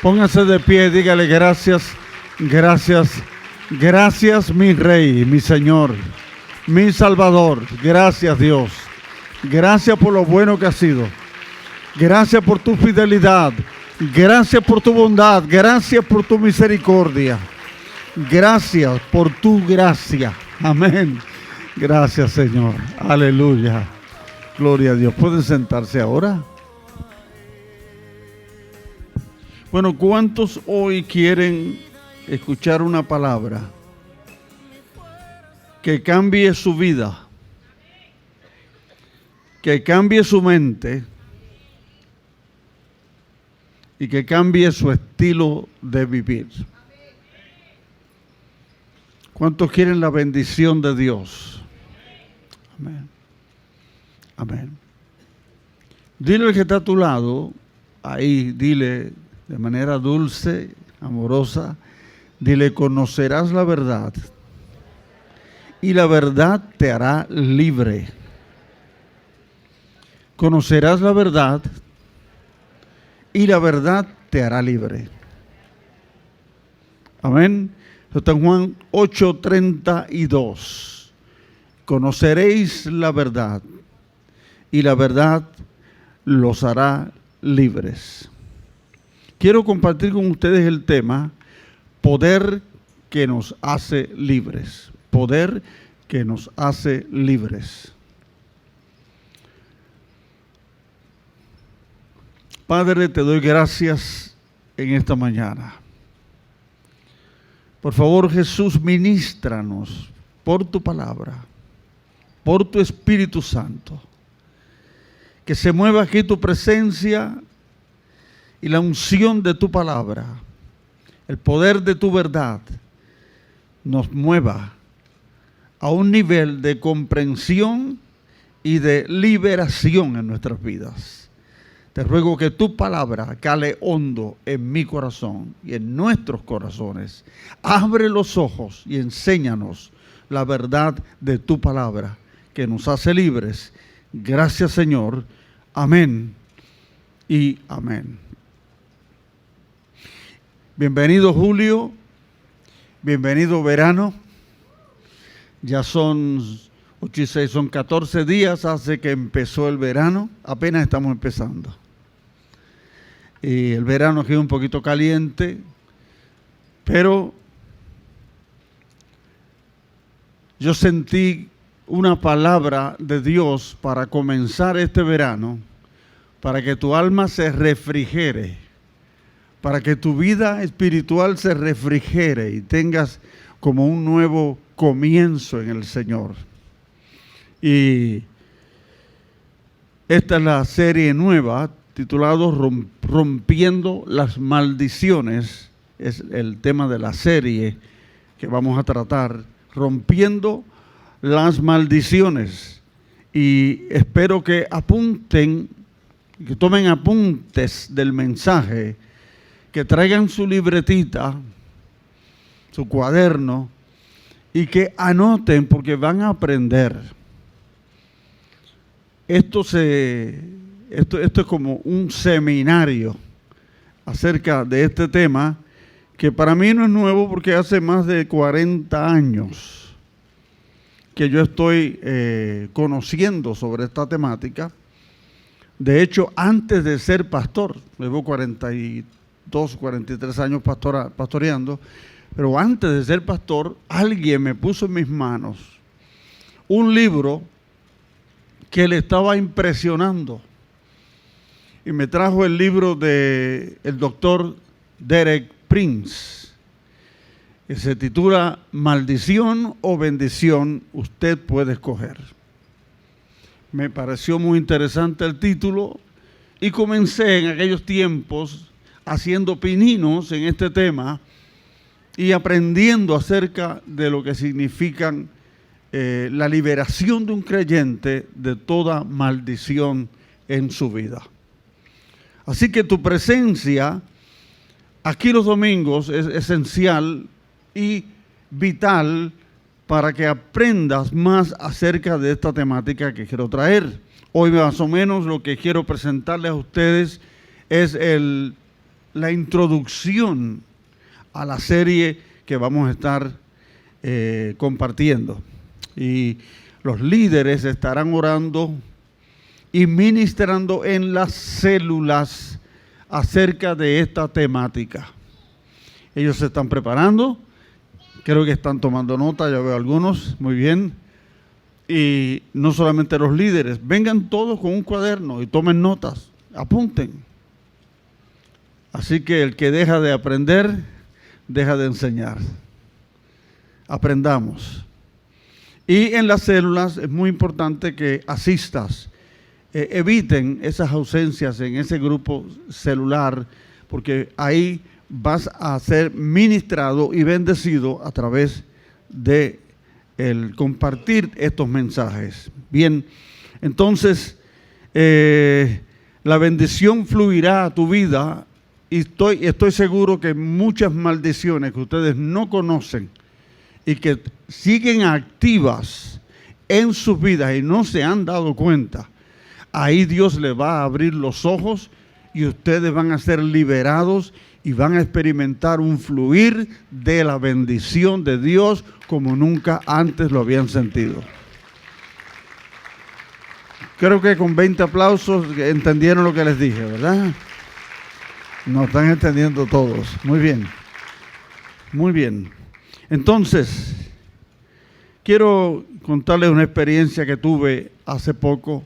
Póngase de pie, dígale gracias, gracias, gracias mi Rey, mi Señor, mi Salvador. Gracias Dios. Gracias por lo bueno que has sido. Gracias por tu fidelidad. Gracias por tu bondad. Gracias por tu misericordia. Gracias por tu gracia. Amén. Gracias Señor. Aleluya. Gloria a Dios. ¿Pueden sentarse ahora? Bueno, ¿cuántos hoy quieren escuchar una palabra que cambie su vida, que cambie su mente y que cambie su estilo de vivir? ¿Cuántos quieren la bendición de Dios? Amén. Amén. Dile al que está a tu lado, ahí, dile de manera dulce, amorosa, dile: conocerás la verdad y la verdad te hará libre. Conocerás la verdad y la verdad te hará libre. Amén. Esto está en Juan 8:32. Conoceréis la verdad y la verdad los hará libres. Quiero compartir con ustedes el tema: poder que nos hace libres. Poder que nos hace libres. Padre, te doy gracias en esta mañana. Por favor, Jesús, ministranos por tu palabra, por tu Espíritu Santo. Que se mueva aquí tu presencia y la unción de tu palabra, el poder de tu verdad, nos mueva a un nivel de comprensión y de liberación en nuestras vidas. Te ruego que tu palabra cale hondo en mi corazón y en nuestros corazones. Abre los ojos y enséñanos la verdad de tu palabra, que nos hace libres. Gracias, Señor. Amén y amén. Bienvenido Julio, bienvenido verano. Ya son 8 y 6, son 14 días hace que empezó el verano. Apenas estamos empezando. Y el verano aquí un poquito caliente, pero yo sentí una palabra de Dios para comenzar este verano, para que tu alma se refrigere, para que tu vida espiritual se refrigere y tengas como un nuevo comienzo en el Señor. Y esta es la serie nueva titulado Rompiendo las Maldiciones. Es el tema de la serie que vamos a tratar, Rompiendo las Maldiciones. Y espero que apunten, que tomen apuntes del mensaje, que traigan su libretita, su cuaderno, y que anoten, porque van a aprender. Esto es como un seminario acerca de este tema, que para mí no es nuevo, porque hace más de 40 años que yo estoy conociendo sobre esta temática. De hecho, antes de ser pastor, llevo 42, 43 años pastoreando, pero antes de ser pastor, alguien me puso en mis manos un libro que le estaba impresionando. Y me trajo el libro del doctor Derek Prince, que se titula Maldición o Bendición, usted puede escoger. Me pareció muy interesante el título y comencé en aquellos tiempos haciendo pininos en este tema y aprendiendo acerca de lo que significan la liberación de un creyente de toda maldición en su vida. Así que tu presencia aquí los domingos es esencial y vital para que aprendas más acerca de esta temática que quiero traer. Hoy más o menos lo que quiero presentarles a ustedes es la introducción a la serie que vamos a estar compartiendo. Y los líderes estarán orando y ministrando en las células acerca de esta temática. Ellos se están preparando, creo que están tomando nota, ya veo algunos, muy bien. Y no solamente los líderes, vengan todos con un cuaderno y tomen notas, apunten. Así que el que deja de aprender, deja de enseñar. Aprendamos. Y en las células es muy importante que asistas. Eviten esas ausencias en ese grupo celular, porque ahí vas a ser ministrado y bendecido a través de el compartir estos mensajes. Bien, entonces la bendición fluirá a tu vida y estoy seguro que muchas maldiciones que ustedes no conocen y que siguen activas en sus vidas y no se han dado cuenta, ahí Dios les va a abrir los ojos y ustedes van a ser liberados y van a experimentar un fluir de la bendición de Dios como nunca antes lo habían sentido. Creo que con 20 aplausos entendieron lo que les dije, ¿verdad? Nos están entendiendo todos. Muy bien. Muy bien. Entonces, quiero contarles una experiencia que tuve hace poco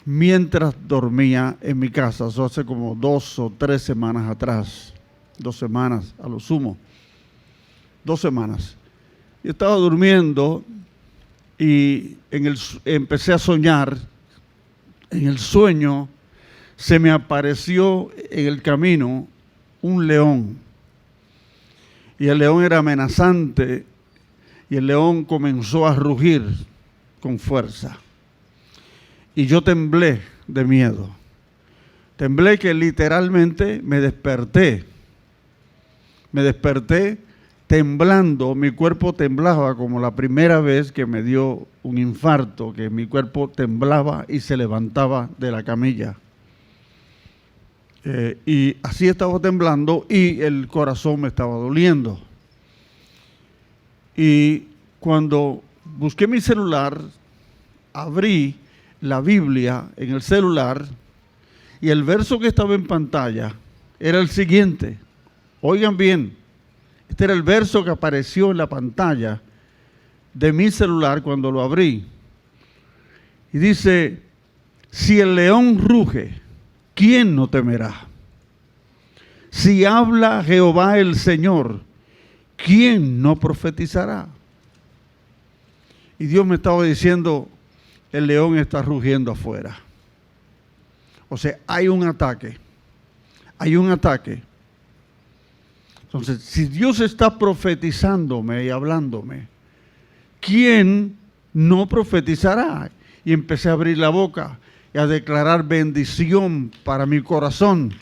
mientras dormía en mi casa. Eso hace como 2 o 3 semanas atrás. 2 semanas a lo sumo. 2 semanas. Yo estaba durmiendo y empecé a soñar. En el sueño se me apareció en el camino un león. Y el león era amenazante y el león comenzó a rugir con fuerza. Y yo temblé de miedo. Temblé que literalmente me desperté. Me desperté temblando, mi cuerpo temblaba como la primera vez que me dio un infarto, que mi cuerpo temblaba y se levantaba de la camilla. Y así estaba temblando y el corazón me estaba doliendo. Y cuando busqué mi celular, abrí la Biblia en el celular y el verso que estaba en pantalla era el siguiente. Oigan bien, este era el verso que apareció en la pantalla de mi celular cuando lo abrí. Y dice, si el león ruge, ¿quién no temerá? Si habla Jehová el Señor, ¿quién no profetizará? Y Dios me estaba diciendo, el león está rugiendo afuera. O sea, hay un ataque. Hay un ataque. Entonces, si Dios está profetizándome y hablándome, ¿quién no profetizará? Y empecé a abrir la boca y a declarar bendición para mi corazón,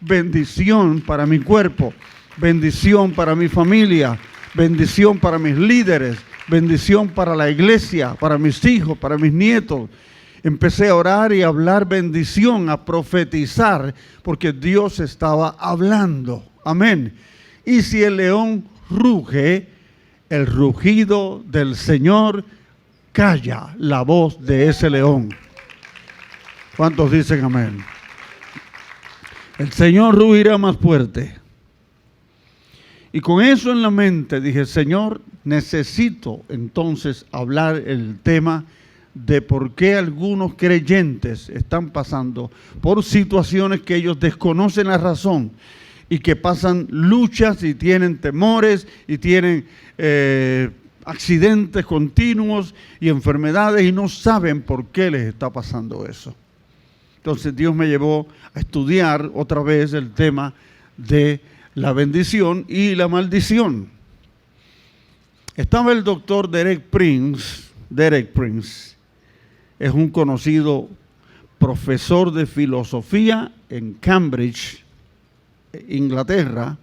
bendición para mi cuerpo, bendición para mi familia, bendición para mis líderes, bendición para la iglesia, para mis hijos, para mis nietos. Empecé a orar y a hablar bendición, a profetizar, porque Dios estaba hablando. Amén. Y si el león ruge, el rugido del Señor calla la voz de ese león. ¿Cuántos dicen amén? El Señor rugirá más fuerte. Y con eso en la mente dije, Señor, necesito entonces hablar el tema de por qué algunos creyentes están pasando por situaciones que ellos desconocen la razón y que pasan luchas y tienen temores y tienen accidentes continuos y enfermedades y no saben por qué les está pasando eso. Entonces Dios me llevó a estudiar otra vez el tema de la bendición y la maldición. Estaba el doctor Derek Prince. Derek Prince es un conocido profesor de filosofía en Cambridge, Inglaterra,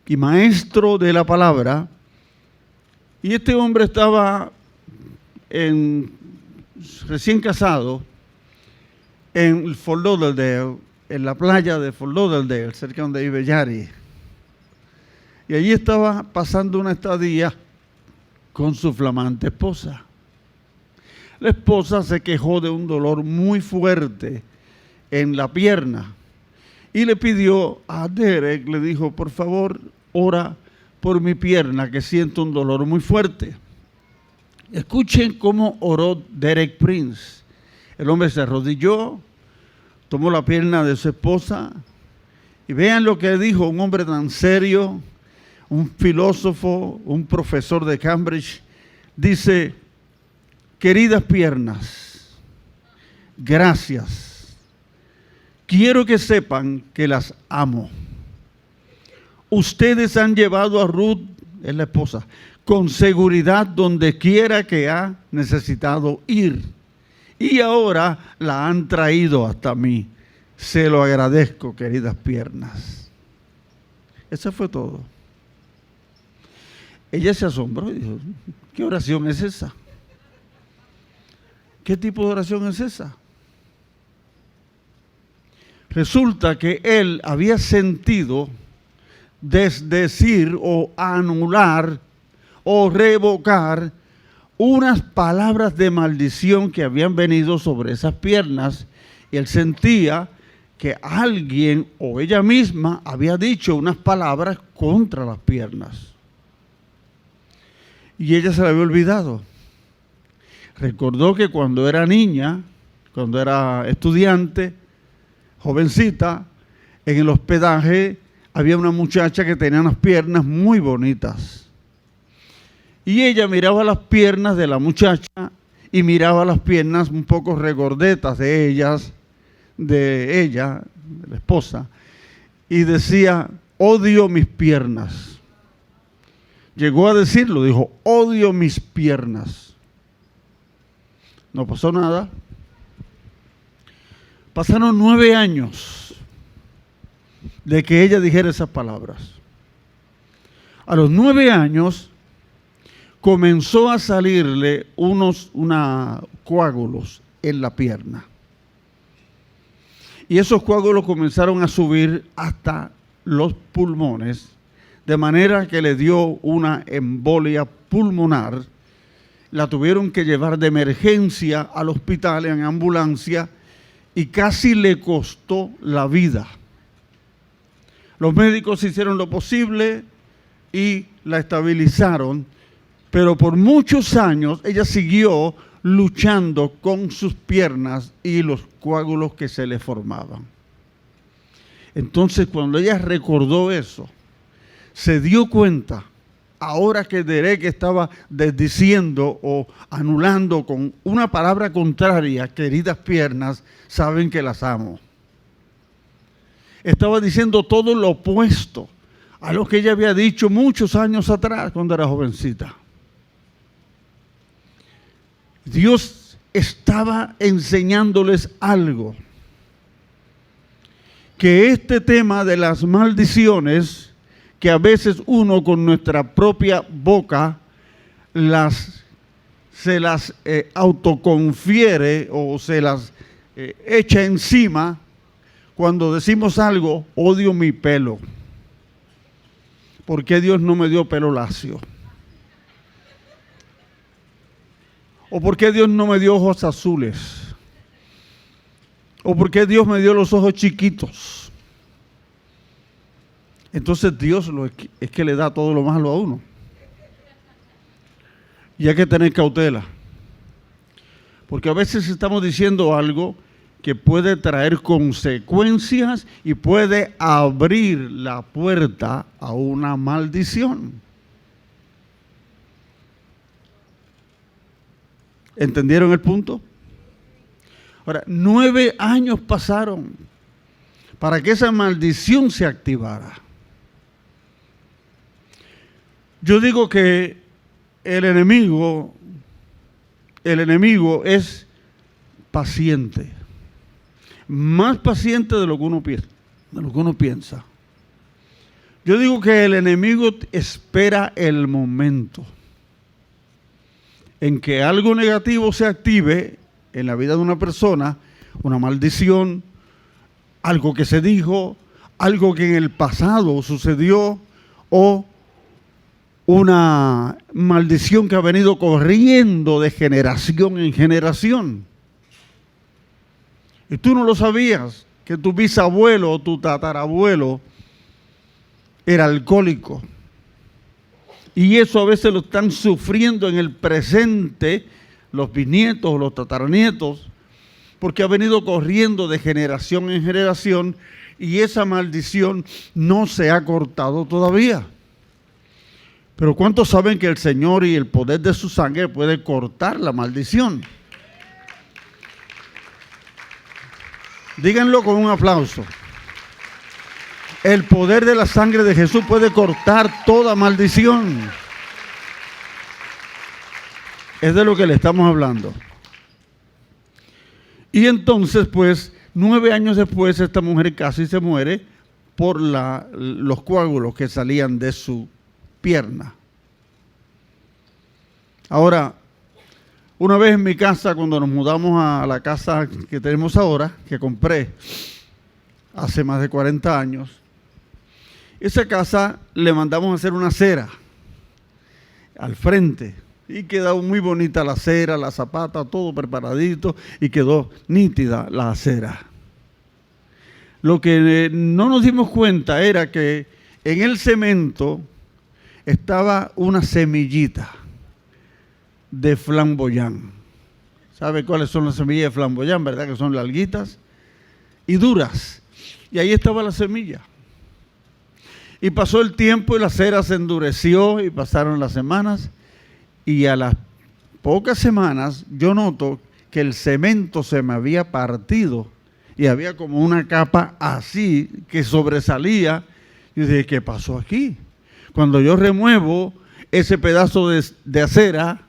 y maestro de la palabra. Y este hombre estaba recién casado en Fort Lauderdale, en la playa de Fort Lauderdale, cerca donde vive Yari. Y allí estaba pasando una estadía con su flamante esposa. La esposa se quejó de un dolor muy fuerte en la pierna y le pidió a Derek, le dijo, por favor, ora por mi pierna que siento un dolor muy fuerte. Escuchen cómo oró Derek Prince. El hombre se arrodilló, tomó la pierna de su esposa y vean lo que dijo un hombre tan serio, un filósofo, un profesor de Cambridge. Dice, queridas piernas, gracias. Quiero que sepan que las amo. Ustedes han llevado a Ruth, es la esposa, con seguridad donde quiera que ha necesitado ir. Y ahora la han traído hasta mí. Se lo agradezco, queridas piernas. Eso fue todo. Ella se asombró y dijo, ¿qué oración es esa? ¿Qué tipo de oración es esa? Resulta que él había sentido desdecir o anular o revocar unas palabras de maldición que habían venido sobre esas piernas, y él sentía que alguien o ella misma había dicho unas palabras contra las piernas. Y ella se la había olvidado. Recordó que cuando era niña, cuando era estudiante, jovencita, en el hospedaje había una muchacha que tenía unas piernas muy bonitas. Y ella miraba las piernas de la muchacha y miraba las piernas un poco regordetas de ella, de la esposa, y decía, odio mis piernas. Llegó a decirlo, dijo, odio mis piernas. No pasó nada. Pasaron 9 años de que ella dijera esas palabras. A los 9 años comenzó a salirle unos coágulos en la pierna. Y esos coágulos comenzaron a subir hasta los pulmones, de manera que le dio una embolia pulmonar. La tuvieron que llevar de emergencia al hospital en ambulancia y casi le costó la vida. Los médicos hicieron lo posible y la estabilizaron, pero por muchos años ella siguió luchando con sus piernas y los coágulos que se le formaban. Entonces, cuando ella recordó eso, se dio cuenta, ahora que Derek estaba desdiciendo o anulando con una palabra contraria, queridas piernas, saben que las amo. Estaba diciendo todo lo opuesto a lo que ella había dicho muchos años atrás cuando era jovencita. Dios estaba enseñándoles algo, que este tema de las maldiciones, que a veces uno con nuestra propia boca se las autoconfiere o se las echa encima. Cuando decimos algo, odio mi pelo. ¿Por qué Dios no me dio pelo lacio? ¿O por qué Dios no me dio ojos azules? ¿O por qué Dios me dio los ojos chiquitos? Entonces Dios es que le da todo lo malo a uno. Y hay que tener cautela. Porque a veces estamos diciendo algo que puede traer consecuencias y puede abrir la puerta a una maldición. ¿Entendieron el punto? Ahora, 9 años pasaron para que esa maldición se activara. Yo digo que el enemigo es paciente, más paciente de lo que uno piensa. Yo digo que el enemigo espera el momento en que algo negativo se active en la vida de una persona, una maldición, algo que se dijo, algo que en el pasado sucedió, o una maldición que ha venido corriendo de generación en generación. Y tú no lo sabías, que tu bisabuelo o tu tatarabuelo era alcohólico. Y eso a veces lo están sufriendo en el presente los bisnietos o los tataranietos, porque ha venido corriendo de generación en generación y esa maldición no se ha cortado todavía. Pero ¿cuántos saben que el Señor y el poder de su sangre puede cortar la maldición? Díganlo con un aplauso. El poder de la sangre de Jesús puede cortar toda maldición. Es de lo que le estamos hablando. Y entonces, pues, 9 años después, esta mujer casi se muere por los coágulos que salían de su pierna. Ahora, una vez en mi casa, cuando nos mudamos a la casa que tenemos ahora, que compré hace más de 40 años, esa casa le mandamos a hacer una acera al frente y quedó muy bonita la acera, la zapata, todo preparadito y quedó nítida la acera. Lo que no nos dimos cuenta era que en el cemento estaba una semillita de flamboyán. ¿Sabe cuáles son las semillas de flamboyán, verdad? Que son larguitas y duras. Y ahí estaba la semilla. Y pasó el tiempo y la cera se endureció y pasaron las semanas. Y a las pocas semanas yo noto que el cemento se me había partido y había como una capa así que sobresalía. Y dije, ¿qué pasó aquí? Cuando yo remuevo ese pedazo de acera,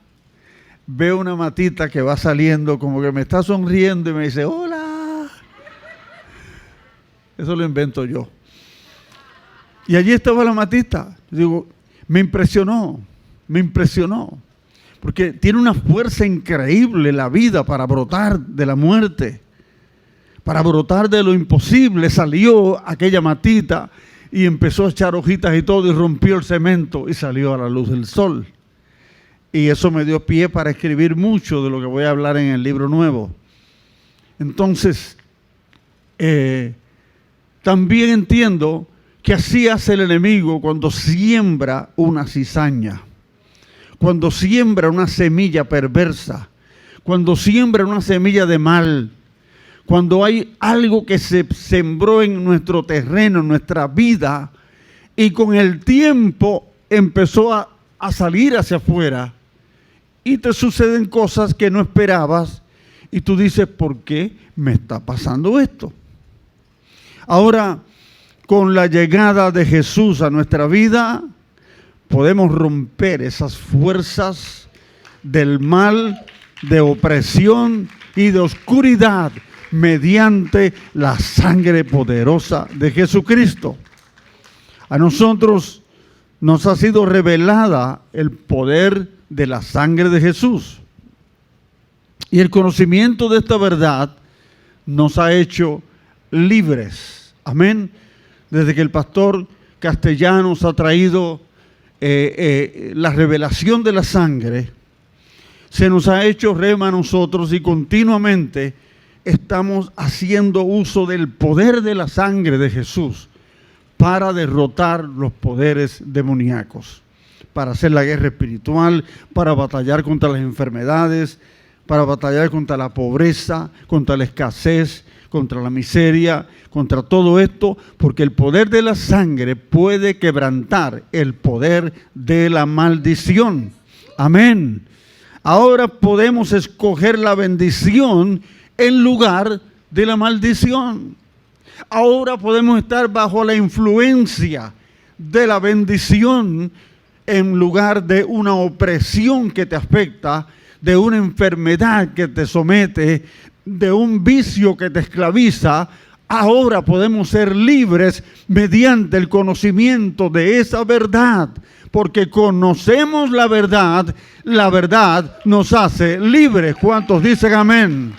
veo una matita que va saliendo, como que me está sonriendo y me dice, ¡hola! Eso lo invento yo. Y allí estaba la matita. Digo, me impresionó, porque tiene una fuerza increíble la vida para brotar de la muerte, para brotar de lo imposible. Salió aquella matita y empezó a echar hojitas y todo y rompió el cemento y salió a la luz del sol. Y eso me dio pie para escribir mucho de lo que voy a hablar en el libro nuevo. Entonces, también entiendo que así hace el enemigo cuando siembra una cizaña, cuando siembra una semilla perversa, cuando siembra una semilla de mal, cuando hay algo que se sembró en nuestro terreno, en nuestra vida, y con el tiempo empezó a salir hacia afuera, y te suceden cosas que no esperabas, y tú dices, ¿por qué me está pasando esto? Ahora, con la llegada de Jesús a nuestra vida, podemos romper esas fuerzas del mal, de opresión y de oscuridad mediante la sangre poderosa de Jesucristo. A nosotros nos ha sido revelada el poder de la sangre de Jesús. Y el conocimiento de esta verdad nos ha hecho libres. Amén. Desde que el pastor Castellanos ha traído la revelación de la sangre, se nos ha hecho rema a nosotros y continuamente estamos haciendo uso del poder de la sangre de Jesús para derrotar los poderes demoníacos, para hacer la guerra espiritual, para batallar contra las enfermedades, para batallar contra la pobreza, contra la escasez, contra la miseria, contra todo esto, porque el poder de la sangre puede quebrantar el poder de la maldición. Amén. Ahora podemos escoger la bendición en lugar de la maldición. Ahora podemos estar bajo la influencia de la bendición en lugar de una opresión que te afecta, de una enfermedad que te somete, de un vicio que te esclaviza. Ahora podemos ser libres mediante el conocimiento de esa verdad, porque conocemos la verdad nos hace libres. ¿Cuántos dicen amén?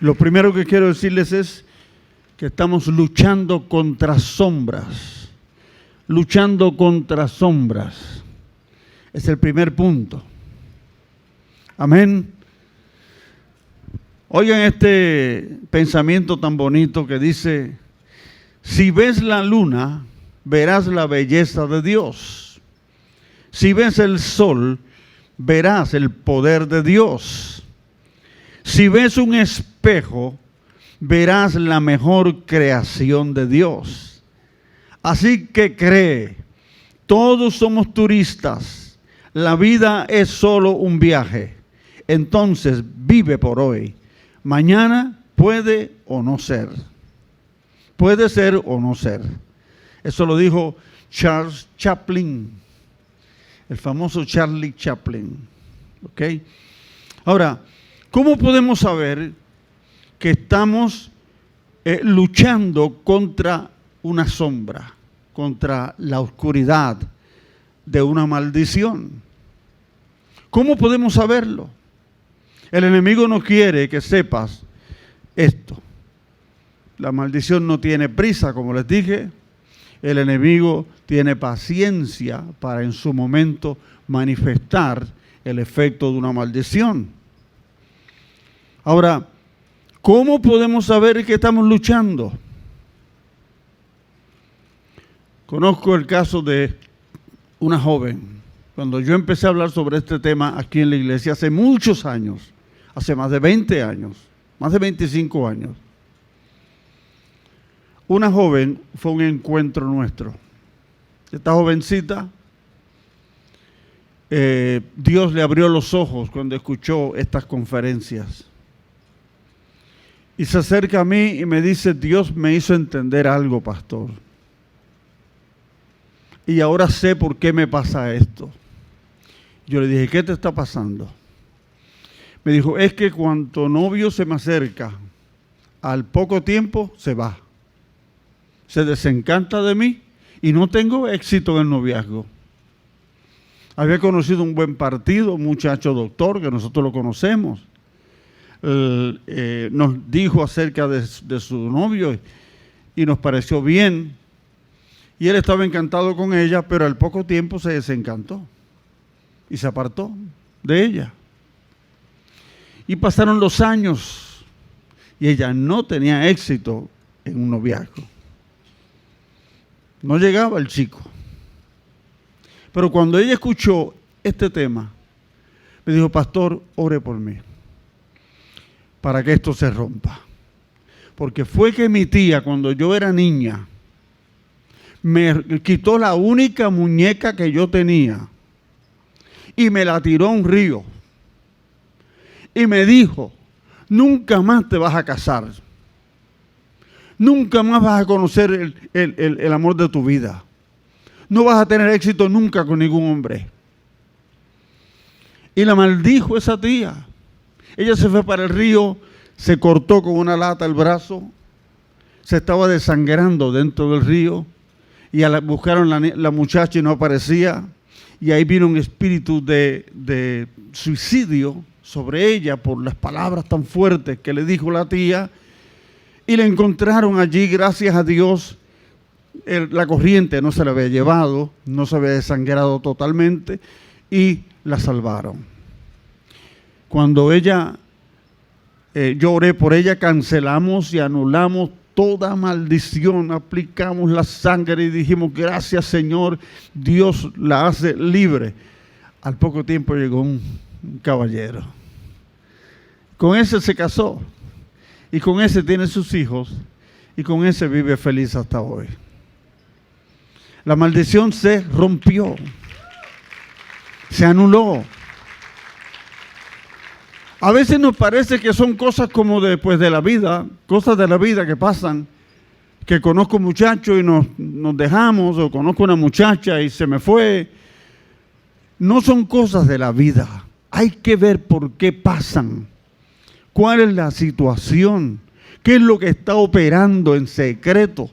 Lo primero que quiero decirles es que estamos luchando contra sombras. Luchando contra sombras. Es el primer punto. Amén. Oigan este pensamiento tan bonito que dice: si ves la luna, verás la belleza de Dios. Si ves el sol, verás el poder de Dios. Si ves un espejo, verás la mejor creación de Dios. Así que cree, todos somos turistas, la vida es solo un viaje. Entonces vive por hoy. Mañana puede o no ser. Puede ser o no ser. Eso lo dijo Charles Chaplin, el famoso Charlie Chaplin. ¿Ok? Ahora, ¿cómo podemos saber que estamos luchando contra una sombra, contra la oscuridad de una maldición? ¿Cómo podemos saberlo? El enemigo no quiere que sepas esto. La maldición no tiene prisa, como les dije. El enemigo tiene paciencia para en su momento manifestar el efecto de una maldición. Ahora, ¿cómo podemos saber que estamos luchando? Conozco el caso de una joven. Cuando yo empecé a hablar sobre este tema aquí en la iglesia hace muchos años, hace más de 20 años, más de 25 años, una joven fue un encuentro nuestro. Esta jovencita, Dios le abrió los ojos cuando escuchó estas conferencias. Y se acerca a mí y me dice: Dios me hizo entender algo, pastor. Y ahora sé por qué me pasa esto. Yo le dije: ¿qué te está pasando? Me dijo: es que cuando novio se me acerca, al poco tiempo se va. Se desencanta de mí y no tengo éxito en el noviazgo. Había conocido un buen partido, un muchacho doctor, que nosotros lo conocemos. Nos dijo acerca de su novio y nos pareció bien. Y él estaba encantado con ella, pero al poco tiempo se desencantó y se apartó de ella. Y pasaron los años y ella no tenía éxito en un noviazgo. No llegaba el chico. Pero cuando ella escuchó este tema, me dijo: pastor, ore por mí, para que esto se rompa. Porque fue que mi tía, cuando yo era niña, me quitó la única muñeca que yo tenía y me la tiró a un río. Y me dijo: nunca más te vas a casar. Nunca más vas a conocer el amor de tu vida. No vas a tener éxito nunca con ningún hombre. Y la maldijo esa tía. Ella se fue para el río, se cortó con una lata el brazo, se estaba desangrando dentro del río, y buscaron la muchacha y no aparecía, y ahí vino un espíritu de suicidio sobre ella por las palabras tan fuertes que le dijo la tía, y la encontraron allí. Gracias a Dios, la corriente no se la había llevado, no se había desangrado totalmente, y la salvaron. Cuando yo oré por ella, cancelamos y anulamos toda maldición, aplicamos la sangre y dijimos: gracias, Señor, Dios la hace libre. Al poco tiempo llegó un caballero. Con ese se casó, y con ese tiene sus hijos, y con ese vive feliz hasta hoy. La maldición se rompió, se anuló. A veces nos parece que son cosas como de la vida, cosas de la vida que pasan, que conozco un muchacho y nos dejamos, o conozco una muchacha y se me fue. No son cosas de la vida. Hay que ver por qué pasan, cuál es la situación, qué es lo que está operando en secreto,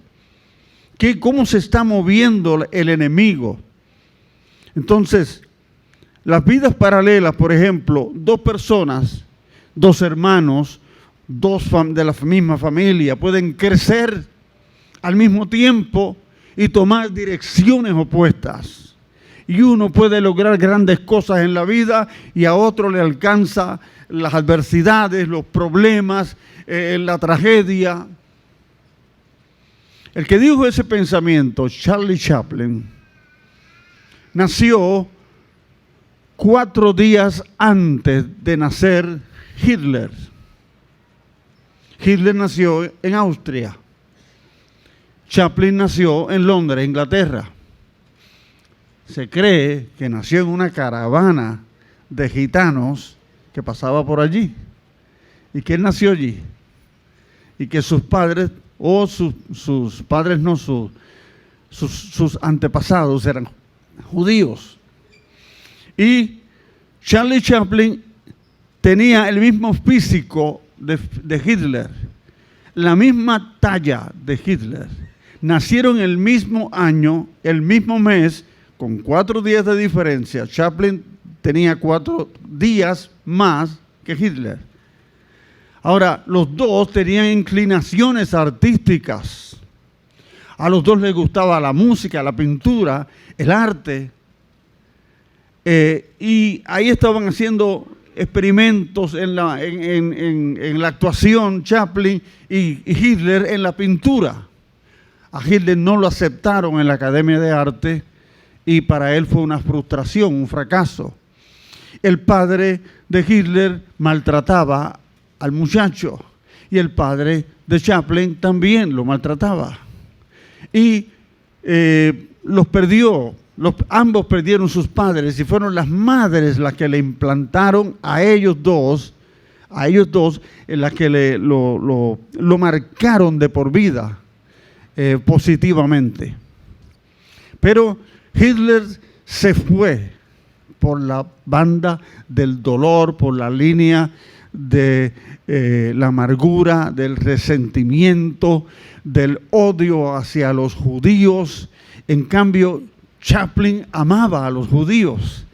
cómo se está moviendo el enemigo. Entonces, las vidas paralelas, por ejemplo, dos personas, dos hermanos, de la misma familia pueden crecer al mismo tiempo y tomar direcciones opuestas. Y uno puede lograr grandes cosas en la vida y a otro le alcanza las adversidades, los problemas, la tragedia. El que dijo ese pensamiento, Charlie Chaplin, nació 4 días antes de nacer Hitler. Hitler nació en Austria. Chaplin nació en Londres, Inglaterra. Se cree que nació en una caravana de gitanos que pasaba por allí. Y que él nació allí. Y que sus padres, o sus padres no, sus antepasados eran judíos. Y Charlie Chaplin tenía el mismo físico de Hitler, la misma talla de Hitler. Nacieron el mismo año, el mismo mes, con 4 días de diferencia. Chaplin tenía 4 días más que Hitler. Ahora, los dos tenían inclinaciones artísticas. A los dos les gustaba la música, la pintura, el arte. Y ahí estaban haciendo experimentos en la actuación, Chaplin y Hitler en la pintura. A Hitler no lo aceptaron en la Academia de Arte y para él fue una frustración, un fracaso. El padre de Hitler maltrataba al muchacho y el padre de Chaplin también lo maltrataba. Y los perdió. Ambos perdieron sus padres y fueron las madres las que le implantaron a ellos dos, en las que lo marcaron de por vida positivamente. Pero Hitler se fue por la banda del dolor, por la línea de la amargura, del resentimiento, del odio hacia los judíos. En cambio, Chaplin amaba a los judíos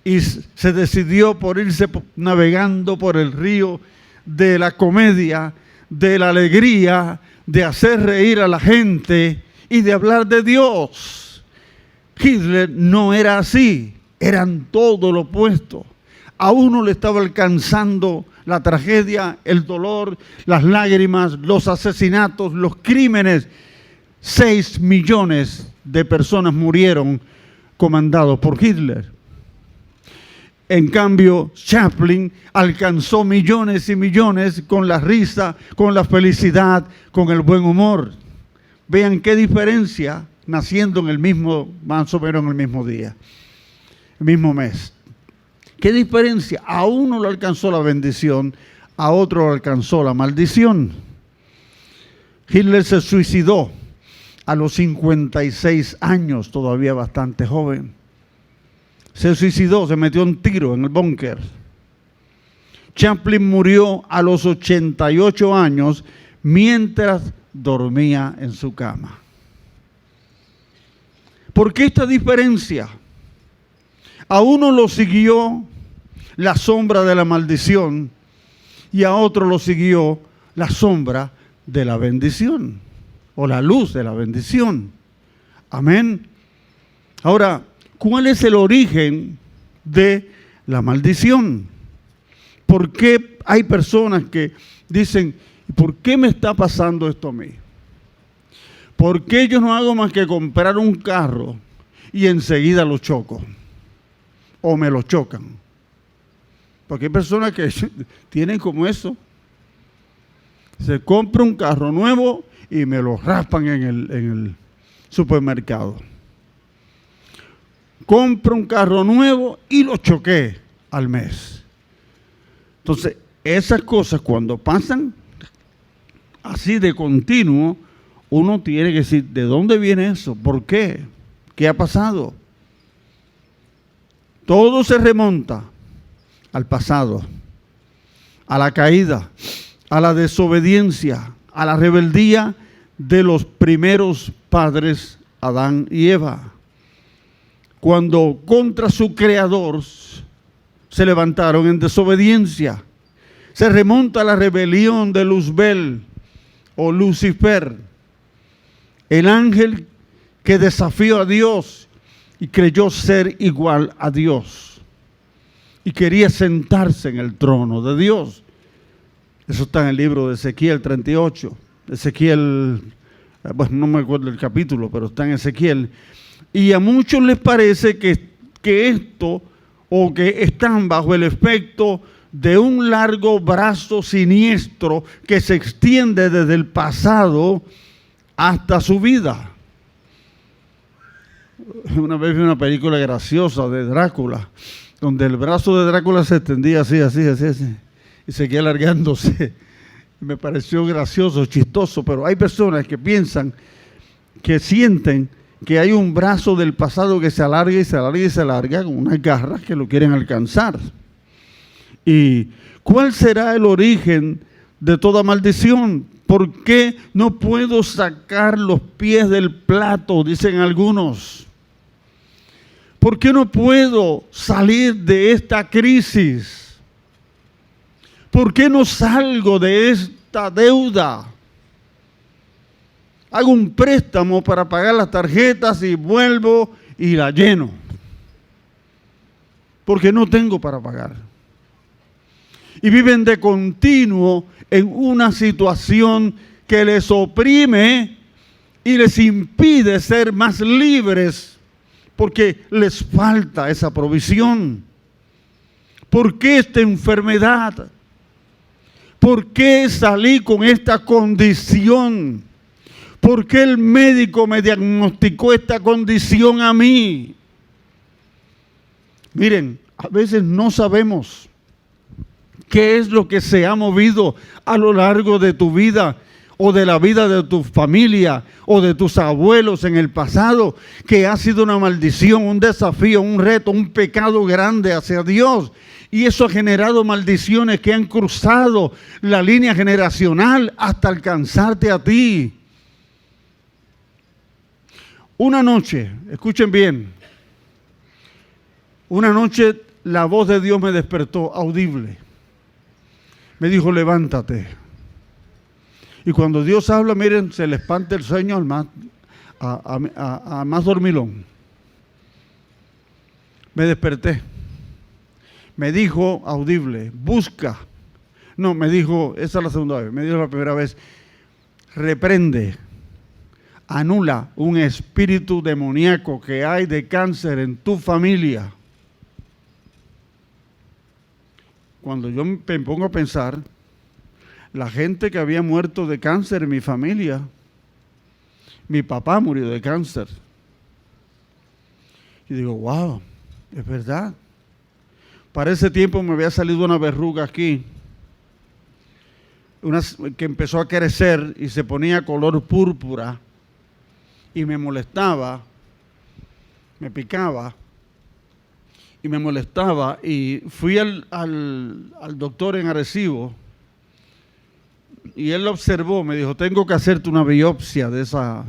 y se decidió por irse navegando por el río de la comedia, de la alegría, de hacer reír a la gente y de hablar de Dios. Hitler no era así, eran todo lo opuesto. A uno le estaba alcanzando la tragedia, el dolor, las lágrimas, los asesinatos, los crímenes. 6 millones de personas murieron comandados por Hitler. En cambio, Chaplin alcanzó millones y millones con la risa, con la felicidad, con el buen humor. Vean qué diferencia naciendo en el mismo, más o menos en el mismo día, el mismo mes. ¿Qué diferencia? A uno le alcanzó la bendición, a otro le alcanzó la maldición. Hitler se suicidó a los 56 años, todavía bastante joven. Se suicidó, se metió un tiro en el búnker. Chaplin murió a los 88 años mientras dormía en su cama. ¿Por qué esta diferencia? A uno lo siguió la sombra de la maldición y a otro lo siguió la sombra de la bendición o la luz de la bendición. Amén. Ahora, ¿cuál es el origen de la maldición? ¿Por qué hay personas que dicen, ¿por qué me está pasando esto a mí? ¿Por qué yo no hago más que comprar un carro y enseguida lo choco? O me lo chocan. Porque hay personas que tienen como eso. Se compra un carro nuevo y me lo raspan en el supermercado. Compro un carro nuevo y lo choqué al mes. Entonces, esas cosas cuando pasan así de continuo, uno tiene que decir, ¿de dónde viene eso? ¿Por qué? ¿Qué ha pasado? Todo se remonta al pasado, a la caída, a la desobediencia, a la rebeldía de los primeros padres, Adán y Eva. Cuando contra su creador se levantaron en desobediencia, Se remonta a la rebelión de Luzbel o Lucifer, el ángel que desafió a Dios y creyó ser igual a Dios y quería sentarse en el trono de Dios. Eso está en el libro de Ezequiel 38. Ezequiel, bueno, no me acuerdo el capítulo, pero está en Ezequiel. Y a muchos les parece que esto, o que están bajo el efecto de un largo brazo siniestro que se extiende desde el pasado hasta su vida. Una vez vi una película graciosa de Drácula, donde el brazo de Drácula se extendía así, y seguía alargándose. Me pareció gracioso, chistoso, pero hay personas que piensan, que sienten que hay un brazo del pasado que se alarga y se alarga y se alarga con unas garras que lo quieren alcanzar. ¿Y cuál será el origen de toda maldición? ¿Por qué no puedo sacar los pies del plato? Dicen algunos. ¿Por qué no puedo salir de esta crisis? ¿Por qué no salgo de esta deuda? Hago un préstamo para pagar las tarjetas y vuelvo y la lleno. Porque no tengo para pagar. Y viven de continuo en una situación que les oprime y les impide ser más libres porque les falta esa provisión. ¿Por qué esta enfermedad? ¿Por qué salí con esta condición? ¿Por qué el médico me diagnosticó esta condición a mí? Miren, a veces no sabemos qué es lo que se ha movido a lo largo de tu vida o de la vida de tu familia o de tus abuelos en el pasado, que ha sido una maldición, un desafío, un reto, un pecado grande hacia Dios. Y eso ha generado maldiciones que han cruzado la línea generacional hasta alcanzarte a ti. Una noche, escuchen bien, una noche la voz de Dios me despertó audible. Me dijo, levántate. Y cuando Dios habla, miren, se le espanta el sueño a más dormilón. Me desperté. Me dijo audible, busca. No, me dijo, esa es la segunda vez, me dijo la primera vez, reprende, anula un espíritu demoníaco que hay de cáncer en tu familia. Cuando yo me pongo a pensar, la gente que había muerto de cáncer en mi familia, mi papá murió de cáncer. Y digo, wow, es verdad. Para ese tiempo me había salido una verruga aquí, que empezó a crecer y se ponía color púrpura y me molestaba, me picaba y me molestaba, y fui al doctor en Arecibo y él lo observó, me dijo, tengo que hacerte una biopsia de esa.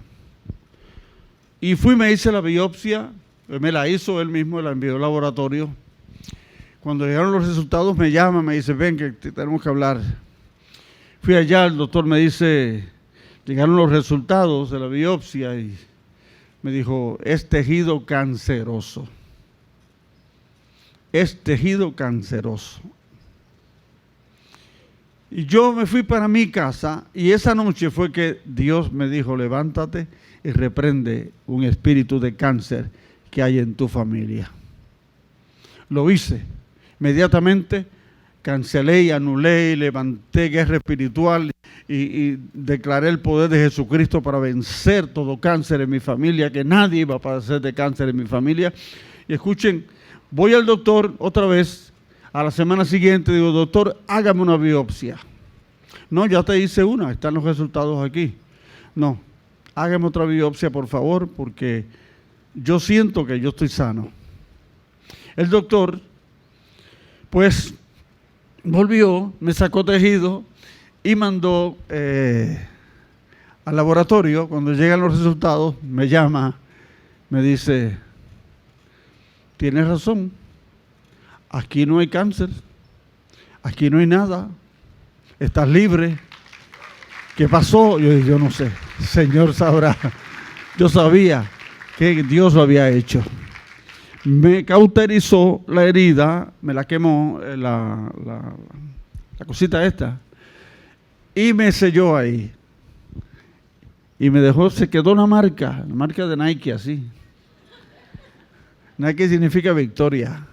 Y fui, me hice la biopsia, me la hizo él mismo, la envió al laboratorio. Cuando llegaron los resultados me llama, me dice, ven que tenemos que hablar. Fui allá, el doctor me dice, llegaron los resultados de la biopsia y me dijo, es tejido canceroso. Es tejido canceroso. Y yo me fui para mi casa y esa noche fue que Dios me dijo, levántate y reprende un espíritu de cáncer que hay en tu familia. Lo hice. Inmediatamente cancelé y anulé y levanté guerra espiritual y declaré el poder de Jesucristo para vencer todo cáncer en mi familia, que nadie iba a padecer de cáncer en mi familia. Y escuchen, voy al doctor otra vez, a la semana siguiente digo, doctor, hágame una biopsia. No, ya te hice una, están los resultados aquí. No, hágame otra biopsia por favor, porque yo siento que yo estoy sano. El doctor pues volvió, me sacó tejido y mandó al laboratorio. Cuando llegan los resultados, me llama, me dice, tienes razón, aquí no hay cáncer, aquí no hay nada, ¿Estás libre? ¿Qué pasó? Yo no sé. Señor sabrá. Yo sabía que Dios lo había hecho. Me cauterizó la herida, me la quemó la cosita esta y me selló ahí. Y me dejó, se quedó la marca de Nike así. Nike significa victoria.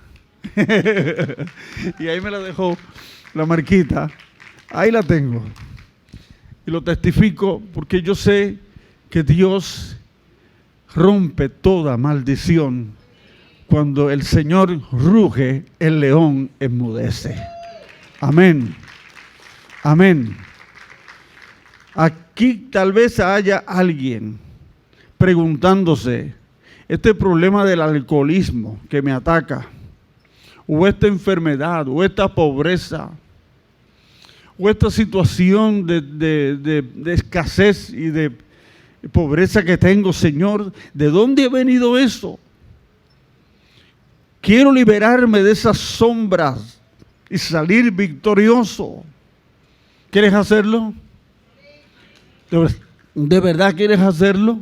Y ahí me la dejó la marquita. Ahí la tengo. Y lo testifico porque yo sé que Dios rompe toda maldición. Cuando el Señor ruge, el león enmudece. Amén. Amén. Aquí tal vez haya alguien preguntándose, este problema del alcoholismo que me ataca, o esta enfermedad, o esta pobreza, o esta situación de escasez y de pobreza que tengo, Señor, ¿de dónde ha venido eso? Quiero liberarme de esas sombras y salir victorioso. ¿Quieres hacerlo? ¿De verdad quieres hacerlo?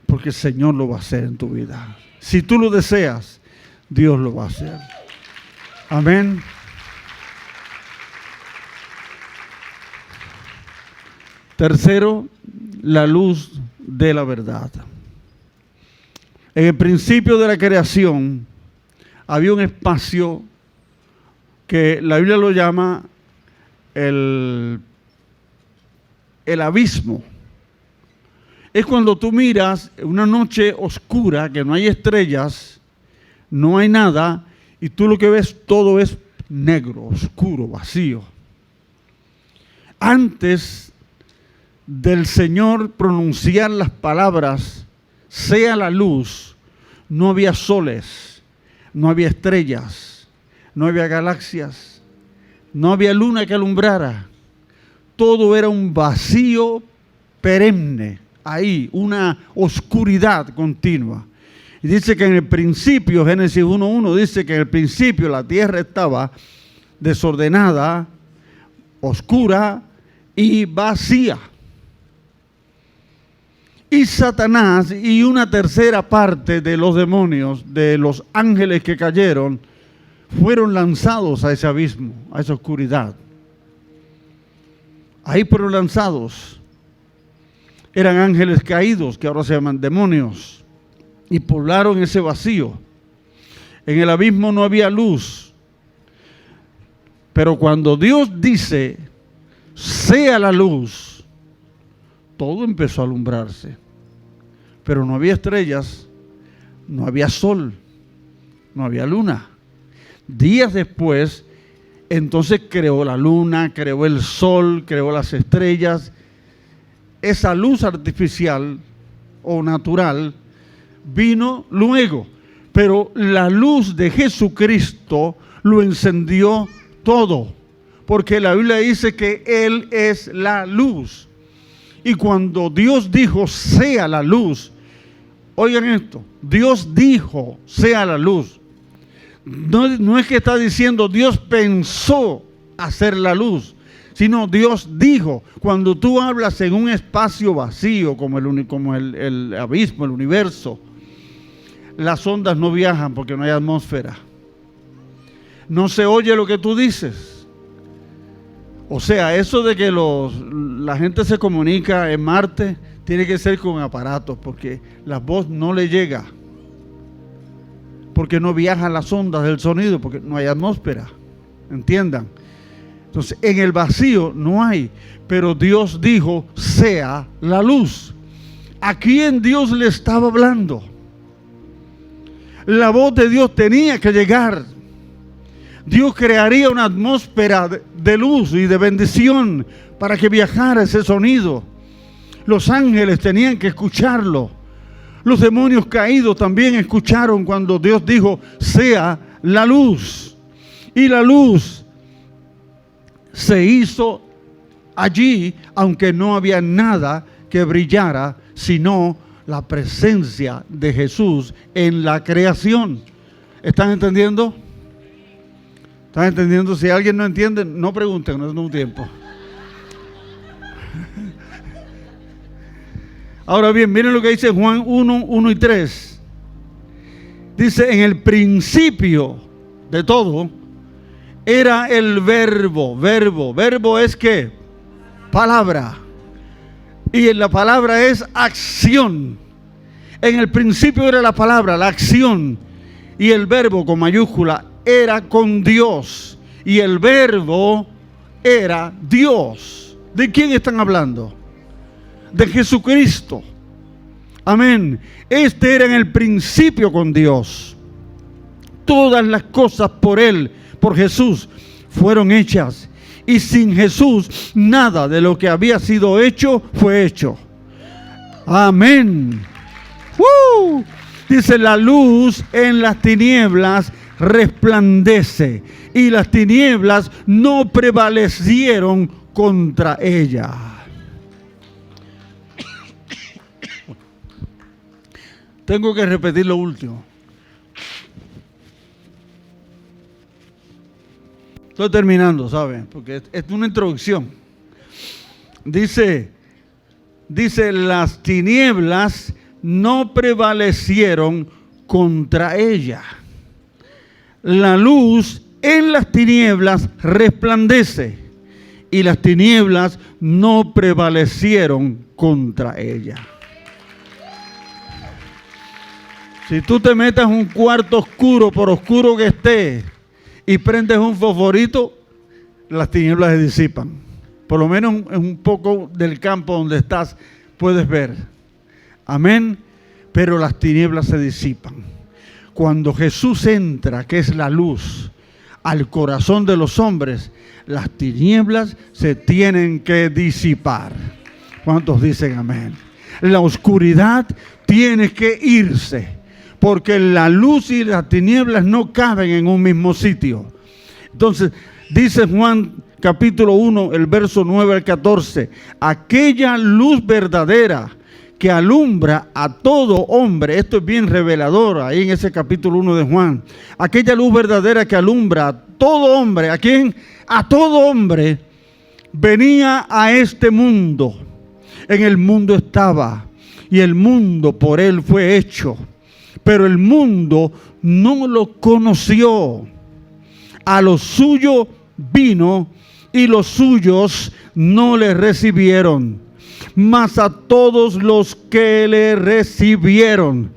Porque el Señor lo va a hacer en tu vida. Si tú lo deseas, Dios lo va a hacer. Amén. Tercero, la luz de la verdad. En el principio de la creación había un espacio que la Biblia lo llama el abismo. Es cuando tú miras una noche oscura, que no hay estrellas, no hay nada, y tú lo que ves todo es negro, oscuro, vacío. Antes del Señor pronunciar las palabras, sea la luz, no había soles, no había estrellas, no había galaxias, no había luna que alumbrara. Todo era un vacío perenne, ahí, una oscuridad continua. Y dice que en el principio, Génesis 1:1 dice que en el principio la tierra estaba desordenada, oscura y vacía. Y Satanás y una tercera parte de los demonios, de los ángeles que cayeron, fueron lanzados a ese abismo, a esa oscuridad. Ahí fueron lanzados. Eran ángeles caídos, que ahora se llaman demonios, y poblaron ese vacío. En el abismo no había luz. Pero cuando Dios dice, sea la luz, todo empezó a alumbrarse. Pero no había estrellas, no había sol, no había luna. Días después, entonces creó la luna, creó el sol, creó las estrellas. Esa luz artificial o natural vino luego, pero la luz de Jesucristo lo encendió todo, porque la Biblia dice que Él es la luz. Y cuando Dios dijo, sea la luz, oigan esto, Dios dijo, sea la luz. No es que está diciendo, Dios pensó hacer la luz, sino Dios dijo. Cuando tú hablas en un espacio vacío, como el abismo, el universo, las ondas no viajan porque no hay atmósfera. No se oye lo que tú dices. O sea, eso de que la gente se comunica en Marte, tiene que ser con aparatos, porque la voz no le llega. Porque no viajan las ondas del sonido, porque no hay atmósfera. ¿Entiendan? Entonces, en el vacío no hay, pero Dios dijo, sea la luz. ¿A quién Dios le estaba hablando? La voz de Dios tenía que llegar. Dios crearía una atmósfera de luz y de bendición para que viajara ese sonido. Los ángeles tenían que escucharlo. Los demonios caídos también escucharon cuando Dios dijo, sea la luz. Y la luz se hizo allí, aunque no había nada que brillara, sino la presencia de Jesús en la creación. ¿Están entendiendo? ¿Están entendiendo? Si alguien no entiende, no pregunten, no es un tiempo. Ahora bien, miren lo que dice Juan 1, 1 y 3. Dice, en el principio de todo era el verbo. Verbo es ¿qué? Palabra. Y en la palabra es acción. En el principio era la palabra, la acción. Y el verbo con mayúscula era con Dios. Y el verbo era Dios. ¿De quién están hablando? De Jesucristo. Amén. Este era en el principio con Dios. Todas las cosas por Él, por Jesús, fueron hechas. Y sin Jesús, nada de lo que había sido hecho fue hecho. Amén. Dice, la luz en las tinieblas resplandece, y las tinieblas no prevalecieron contra ella. Tengo que repetir lo último. Estoy terminando, ¿saben? Porque es una introducción. Dice, las tinieblas no prevalecieron contra ella. La luz en las tinieblas resplandece, y las tinieblas no prevalecieron contra ella. Si tú te metes en un cuarto oscuro, por oscuro que esté, y prendes un fosforito, las tinieblas se disipan. Por lo menos en un poco del campo donde estás puedes ver. Amén. Pero las tinieblas se disipan. Cuando Jesús entra, que es la luz, al corazón de los hombres, las tinieblas se tienen que disipar. ¿Cuántos dicen amén? La oscuridad tiene que irse, porque la luz y las tinieblas no caben en un mismo sitio. Entonces, dice Juan capítulo 1, el verso 9 al 14, aquella luz verdadera que alumbra a todo hombre, esto es bien revelador ahí en ese capítulo 1 de Juan, aquella luz verdadera que alumbra a todo hombre, ¿a quién? A todo hombre, venía a este mundo. En el mundo estaba, y el mundo por él fue hecho, pero el mundo no lo conoció. A lo suyo vino, y los suyos no le recibieron. Mas a todos los que le recibieron,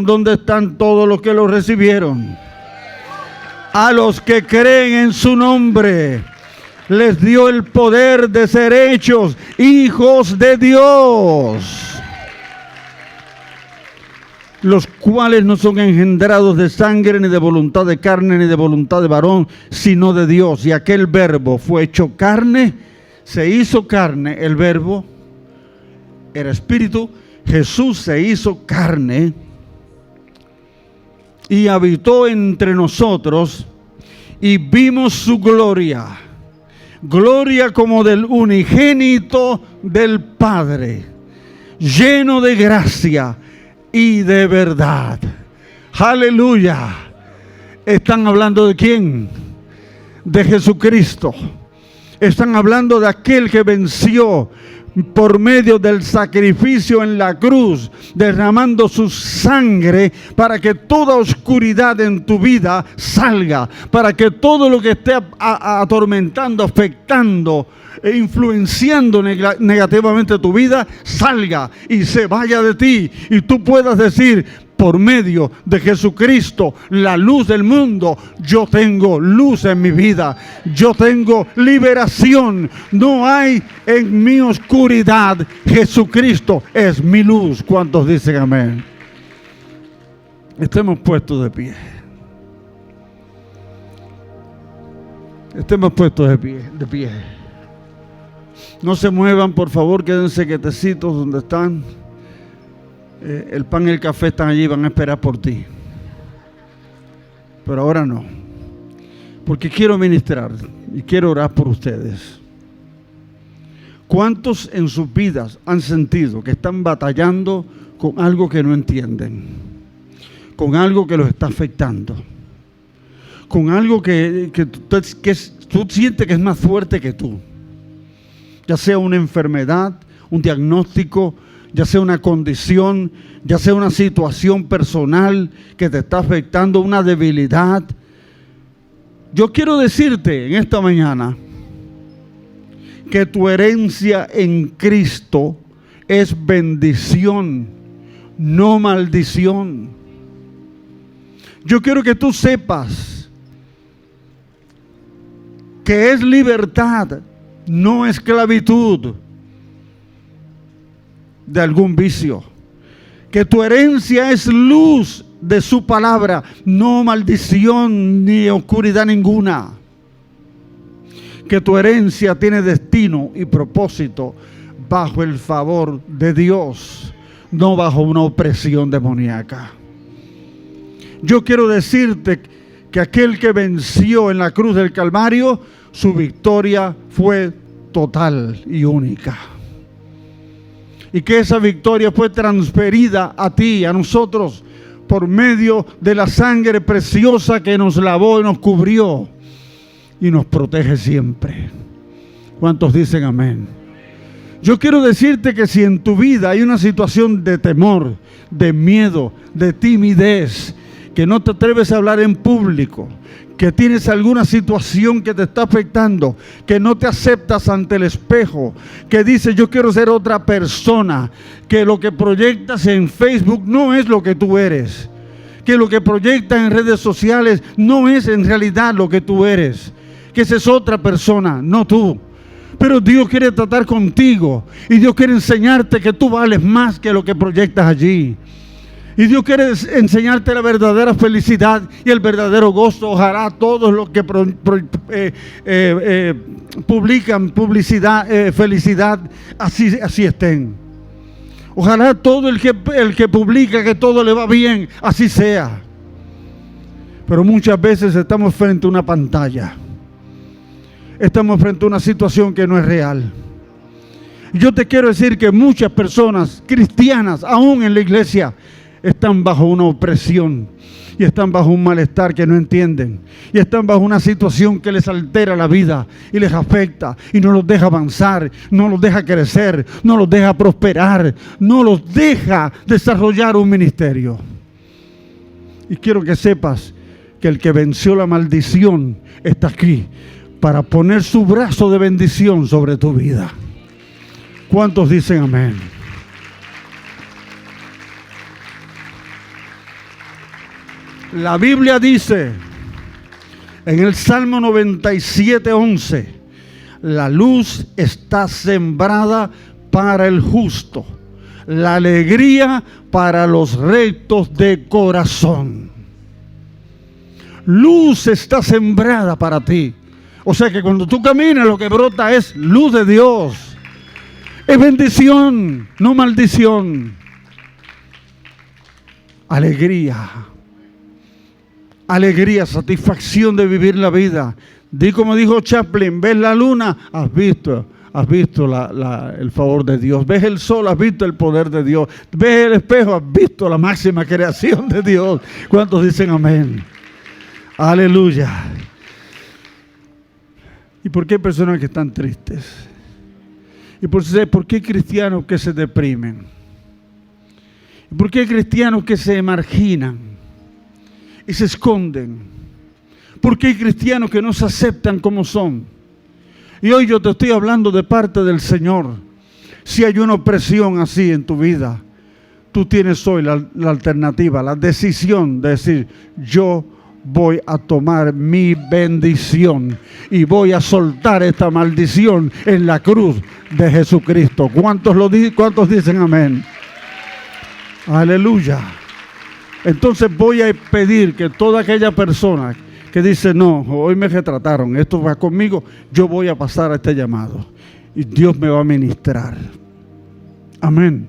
¿dónde están todos los que lo recibieron? A los que creen en su nombre, les dio el poder de ser hechos hijos de Dios, los cuales no son engendrados de sangre, ni de voluntad de carne, ni de voluntad de varón, sino de Dios. Y aquel verbo fue hecho carne, se hizo carne. El verbo era espíritu. Jesús se hizo carne y habitó entre nosotros, y vimos su gloria, gloria como del unigénito del Padre, lleno de gracia y de verdad. Aleluya. ¿Están hablando de quién? De Jesucristo. Están hablando de aquel que venció por medio del sacrificio en la cruz, derramando su sangre para que toda oscuridad en tu vida salga, para que todo lo que esté atormentando, afectando e influenciando negativamente tu vida, salga y se vaya de ti, y tú puedas decir: por medio de Jesucristo, la luz del mundo, yo tengo luz en mi vida, yo tengo liberación, no hay en mi oscuridad, Jesucristo es mi luz. ¿Cuántos dicen amén? Estemos puestos de pie. Estemos puestos de pie. No se muevan, por favor, quédense quietecitos donde están. El pan y el café están allí, van a esperar por ti. Pero ahora no, porque quiero ministrar y quiero orar por ustedes. ¿Cuántos en sus vidas han sentido que están batallando con algo que no entienden? Con algo que los está afectando. con algo que tú sientes que es más fuerte que tú. Ya sea una enfermedad, un diagnóstico, ya sea una condición, ya sea una situación personal que te está afectando, una debilidad. Yo quiero decirte en esta mañana que tu herencia en Cristo es bendición, no maldición. Yo quiero que tú sepas que es libertad, no esclavitud de algún vicio. Que tu herencia es luz de su palabra, no maldición ni oscuridad ninguna. Que tu herencia tiene destino y propósito bajo el favor de Dios, no bajo una opresión demoníaca. Yo quiero decirte que aquel que venció en la cruz del Calvario, su victoria fue total y única. Y que esa victoria fue transferida a ti, a nosotros, por medio de la sangre preciosa que nos lavó y nos cubrió y nos protege siempre. ¿Cuántos dicen amén? Yo quiero decirte que si en tu vida hay una situación de temor, de miedo, de timidez, que no te atreves a hablar en público, que tienes alguna situación que te está afectando, que no te aceptas ante el espejo, que dices yo quiero ser otra persona, que lo que proyectas en Facebook no es lo que tú eres, que lo que proyectas en redes sociales no es en realidad lo que tú eres, que esa es otra persona, no tú. Pero Dios quiere tratar contigo y Dios quiere enseñarte que tú vales más que lo que proyectas allí. Y Dios quiere enseñarte la verdadera felicidad y el verdadero gozo. Ojalá todos los que publican felicidad, así estén. Ojalá todo el que publica que todo le va bien, así sea. Pero muchas veces estamos frente a una pantalla. Estamos frente a una situación que no es real. Yo te quiero decir que muchas personas cristianas, aún en la iglesia, están bajo una opresión y están bajo un malestar que no entienden y están bajo una situación que les altera la vida y les afecta y no los deja avanzar, no los deja crecer, no los deja prosperar, no los deja desarrollar un ministerio. Y quiero que sepas que el que venció la maldición está aquí para poner su brazo de bendición sobre tu vida. ¿Cuántos dicen amén? La Biblia dice en el Salmo 97:11, la luz está sembrada para el justo, la alegría para los rectos de corazón. Luz está sembrada para ti. O sea que cuando tú caminas lo que brota es luz de Dios. Es bendición, no maldición. Alegría. Alegría, satisfacción de vivir la vida. Di como dijo Chaplin, ¿ves la luna? Has visto el favor de Dios. ¿Ves el sol? Has visto el poder de Dios. ¿Ves el espejo? Has visto la máxima creación de Dios. ¿Cuántos dicen amén? Aleluya. ¿Y por qué hay personas que están tristes? ¿Y por qué hay cristianos que se deprimen? ¿Y por qué hay cristianos que se marginan y se esconden? Porque hay cristianos que no se aceptan como son. Y hoy yo te estoy hablando de parte del Señor. Si hay una opresión así en tu vida, tú tienes hoy la alternativa, la decisión de decir, yo voy a tomar mi bendición y voy a soltar esta maldición en la cruz de Jesucristo. ¿Cuántos dicen amén? Aleluya. Entonces voy a pedir que toda aquella persona que dice, no, hoy me retrataron, esto va conmigo, yo voy a pasar a este llamado y Dios me va a ministrar. Amén.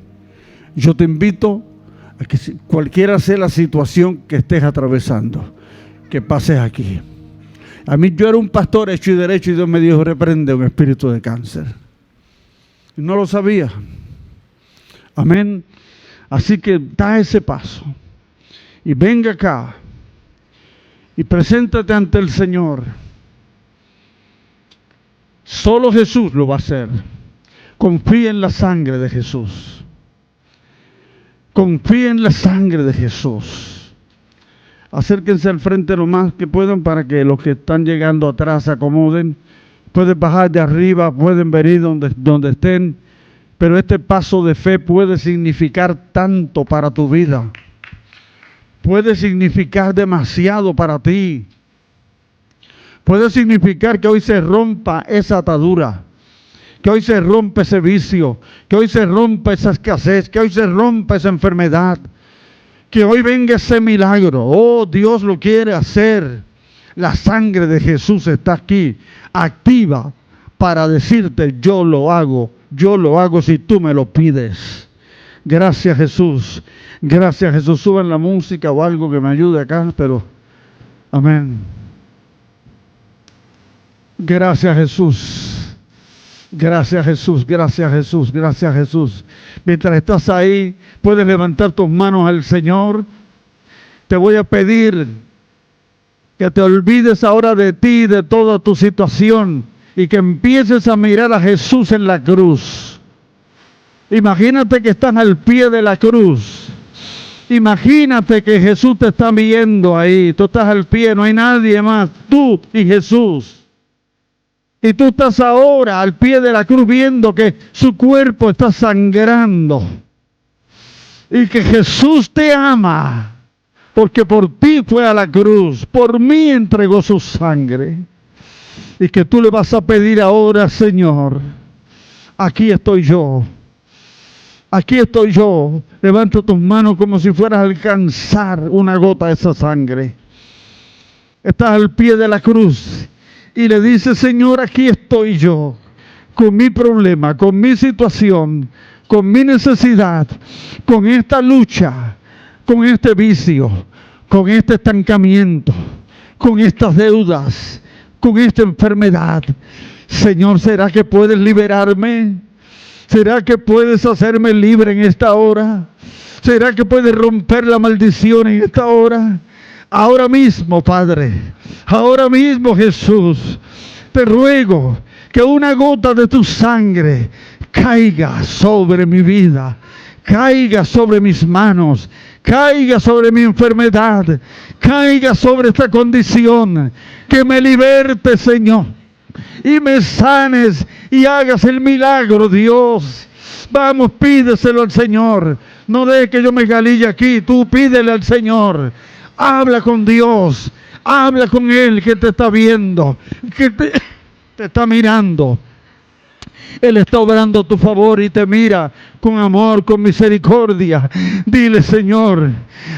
Yo te invito a que cualquiera sea la situación que estés atravesando, que pases aquí. A mí yo era un pastor hecho y derecho y Dios me dijo, reprende un espíritu de cáncer. Y no lo sabía. Amén. Así que da ese paso. Y venga acá y preséntate ante el Señor. Solo Jesús lo va a hacer. Confía en la sangre de Jesús. Confía en la sangre de Jesús. Acérquense al frente lo más que puedan para que los que están llegando atrás se acomoden. Pueden bajar de arriba, pueden venir donde estén. Pero este paso de fe puede significar tanto para tu vida. Puede significar demasiado para ti. Puede significar que hoy se rompa esa atadura, que hoy se rompa ese vicio, que hoy se rompa esa escasez, que hoy se rompa esa enfermedad, que hoy venga ese milagro. Oh, Dios lo quiere hacer. La sangre de Jesús está aquí, activa, para decirte: yo lo hago si tú me lo pides. Gracias, Jesús. Gracias, Jesús. Suban la música o algo que me ayude acá, pero amén. Gracias, Jesús. Gracias, Jesús. Gracias, Jesús. Gracias, Jesús. Mientras estás ahí, puedes levantar tus manos al Señor. Te voy a pedir que te olvides ahora de ti, de toda tu situación, y que empieces a mirar a Jesús en la cruz. Imagínate que estás al pie de la cruz. Imagínate que Jesús te está viendo ahí. Tú estás al pie, no hay nadie más, tú y Jesús. Y tú estás ahora al pie de la cruz viendo que su cuerpo está sangrando. Y que Jesús te ama. Porque por ti fue a la cruz. Por mí entregó su sangre. Y que tú le vas a pedir ahora: Señor, aquí estoy yo. Aquí estoy yo. Levanta tus manos como si fueras a alcanzar una gota de esa sangre. Estás al pie de la cruz. Y le dice: Señor, aquí estoy yo, con mi problema, con mi situación, con mi necesidad, con esta lucha, con este vicio, con este estancamiento, con estas deudas, con esta enfermedad. Señor, ¿será que puedes liberarme? ¿Será que puedes hacerme libre en esta hora? ¿Será que puedes romper la maldición en esta hora? Ahora mismo, Padre, ahora mismo, Jesús, te ruego que una gota de tu sangre caiga sobre mi vida, caiga sobre mis manos, caiga sobre mi enfermedad, caiga sobre esta condición, que me liberte, Señor, y me sanes y hagas el milagro, Dios. Vamos, pídeselo al Señor. No dejes que yo me galille aquí, tú pídele al Señor. Habla con Dios, habla con Él que te está viendo, que te está mirando. Él está obrando a tu favor y te mira con amor, con misericordia. Dile: Señor,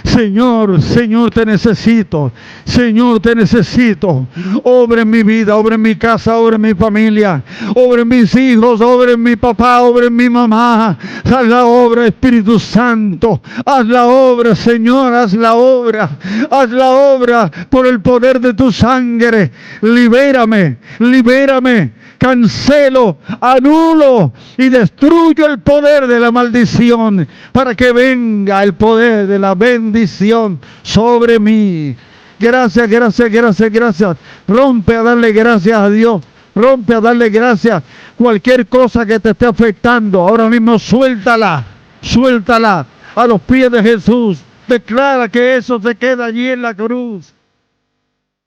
Señor, Señor, te necesito. Señor, te necesito. Obra en mi vida, obra en mi casa, obra en mi familia, obra en mis hijos, obra en mi papá, obra en mi mamá. Haz la obra, Espíritu Santo. Haz la obra, Señor, haz la obra. Haz la obra por el poder de tu sangre. Libérame, libérame. Cancelo, anulo y destruyo el poder de la maldición para que venga el poder de la bendición sobre mí. Gracias, gracias, gracias, gracias. Rompe a darle gracias a Dios. Rompe a darle gracias. Cualquier cosa que te esté afectando, ahora mismo suéltala. Suéltala a los pies de Jesús. Declara que eso se queda allí en la cruz.